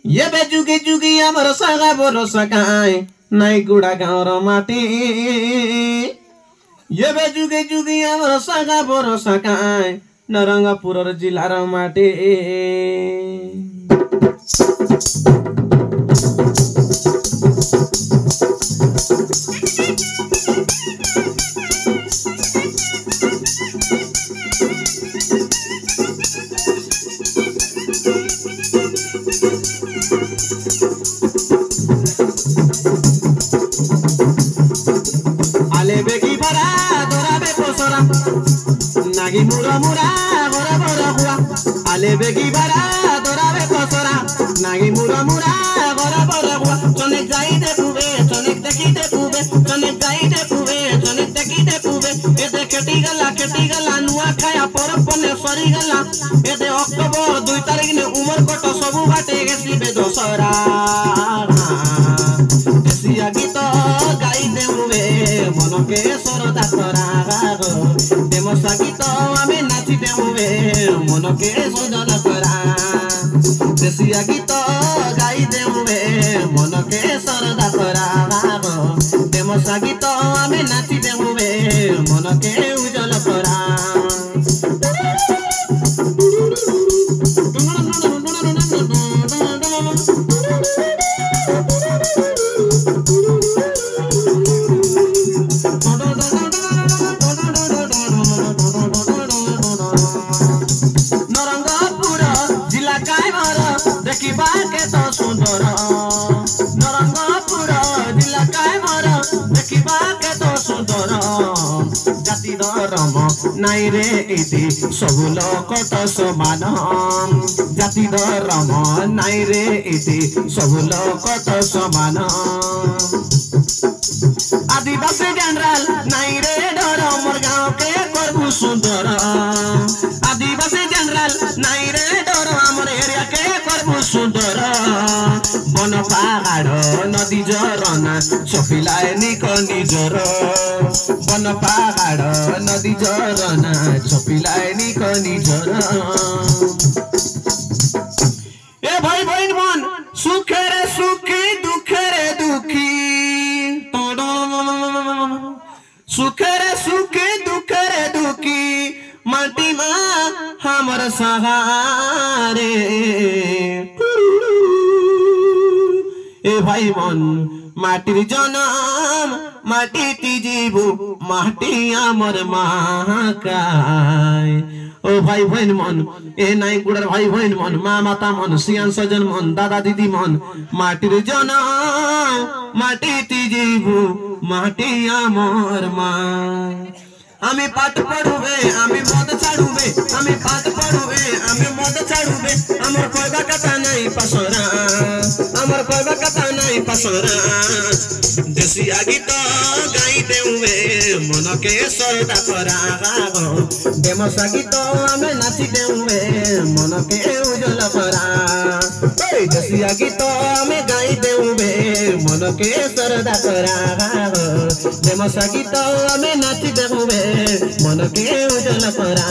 ये बे जुगी जुगी आमर सागा भरोसा काए नाई गुड़ा गाँव र माटी ये बे जुगी जुगी आमर सागा भरोसा काए नरंगपुर जिला र माटी आले बेगी भरा दोरा बे पोसरा नागी मुरा मुरा गोरा गोरा हुआ आले बेगी भरा दोरा बे पोसरा नागी मुरा मुरा गोरा गोरा हुआ चने जाई दे पुबे चने देखी दे पुबे चने जाई दे पुबे चने देखी दे पुबे ए दे केटी गला नुआ खाया पर पने सरी गला ए दे अक्टोबर 2 तारिख ने उमर कोट सबु बाटे गेसी बे दोसरा देसिया गीत गाई देउवे मन के सरदा करा गो देमसा गीत आमे नाची देउवे मन के सरदा करा देसिया गीत गाई देउवे मन के सरदा करा गो देमसा गीत आमे नाची देउवे मन के उजल करा देखिबा के तो सुंदर नरंगपुर जिला काय मर देखिबा के तो सुंदर जाति धर्म नाई रे इति सब लोक तो समान जाति धर्म नाई रे इति सब लोक तो समान आदिवासी जनरल नाई रे डर मोर गाँव के करबू सुंदर आदिवासी जनरल नाई रे डर हमर एरिया के करबू सुंदर बन पहाड़ नदी झरना चपिलाए निक निजर बन पहाड़ नदी झरना चपिलाए निक निजर ए भाई बहन मन सुखे रे सुखी दुखे रे दुखी सुखे रे सुखी दुखे रे दुखी माटी मा हमर सहारे ए भाई मन माटिर जनम माटी तीजीबू माटी आमर महाकाय ओ भाई बहन मन ए नाई गुड़र भाई बहन मन माँ माता मन सियान सजन मन दादा दीदी मन माटिर जनम माटी तीजीबू माटी आमर माँ आमी पाठ पढ़ुबे आमी मद छाड़ुबे आमी पाठ पढ़ुबे आमी मद छाड़ुबे हमर कहबा कथा नहीं पसरा हमर कहबा कथा नहीं पसरा देसिया गीत गाई देउवे मन के सरदा करा गो देमसा गीत आमे नाची देउवे मन के उजल करा ओइ देसिया गीत आमे गाई देउवे मन के सरदा करा गो देमसा गीत आमे नाची देउवे मन के उजल करा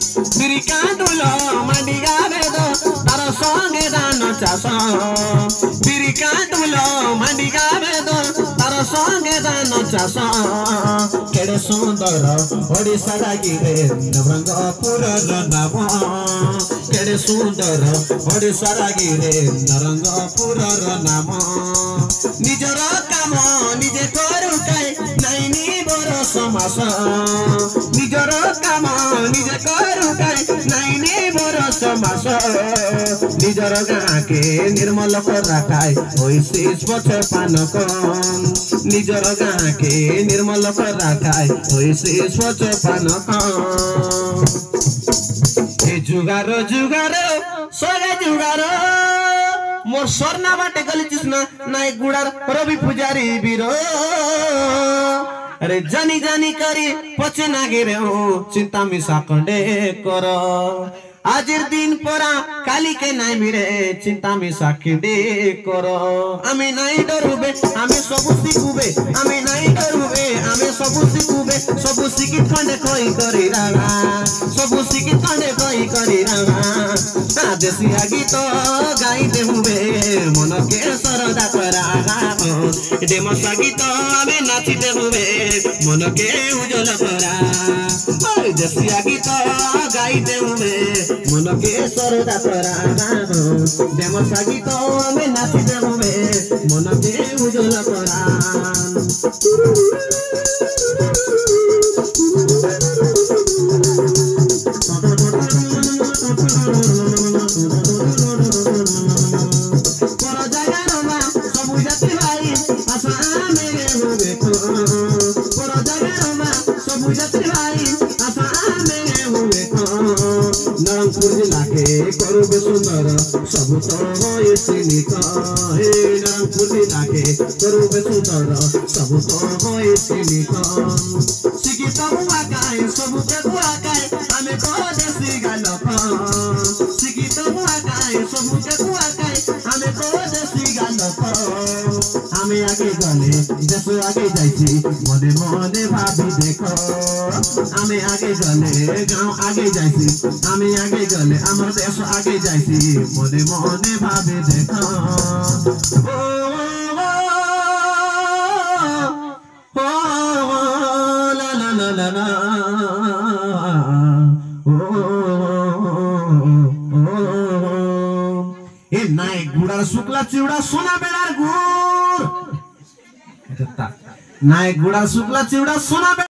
बिरिकांडुलो मंडिगा बेदो तार संगे दान चास बिरिकांडुलो मंडिगा बेदो तार संगे दान चास केड़े सुंदर ओडिशा लागिरे नवरंगपुर नाम केड़े सुंदर ओडिशा लागिरे नवरंगपुर नाम निजर काम निजे करू काई नाई नी बरो समास निजर काम निजे करू काई नाई नी बरो समास निजर गाँ के निर्मल कर रखाय होइसे स्वच्छ पानक निजर गाँ के निर्मल कर रखाय होइसे स्वच्छ पानक ए जुगार जुगार सोगे जुगार मोर सरना बाटे गली जिसना नाई गुड़ार रवि पुजारी बीरो अरे जानी जानी करी पचे ना गिरे हो चिंता मिसा कंडे करो आजिर दिन परा काली के नाई मिरे चिंता में साखी दे करो आमी नाई डरुबे आमी सबु शिखुबे आमी नाई डरुबे आमी सबु शिखुबे सबु शिखी खंडे कोई करी रागा सबु शिखी खंडे कोई करी रागा देसी गीत गाई देहुबे मन के सरदा करागा डेमसा गीत आमी नाची देहुबे मन के उजल करा देसी गीत गाई देहुबे मन के सरदा करागा डेमसा गीत आमी नाची देहुबे मन के उजल करा नरंगपुर जिला के करुबे सुंदर सब तो ये सीमित हे नरंगपुर जिला के करुबे सुंदर सब तो ये सीमित शिक्षित हुआ काहे सब के हुआ काहे हमें को देसी गालक शिक्षित हुआ काहे सब के हुआ काहे हमें को देसी गालक हमें आगे गले देश आगे जाइছি मने मने भाभी देखो हमें आगे गले गांव आगे जाइছি हमें आगे गले हमर देश आगे जाइছি मने मने भाभी देखो ला ला ला ला ला ए नाय गुड़ार शुक्ला चिवड़ा सोना बेड़ार गुड़ नाय गुड़ा शुक्ला चिवड़ा सोना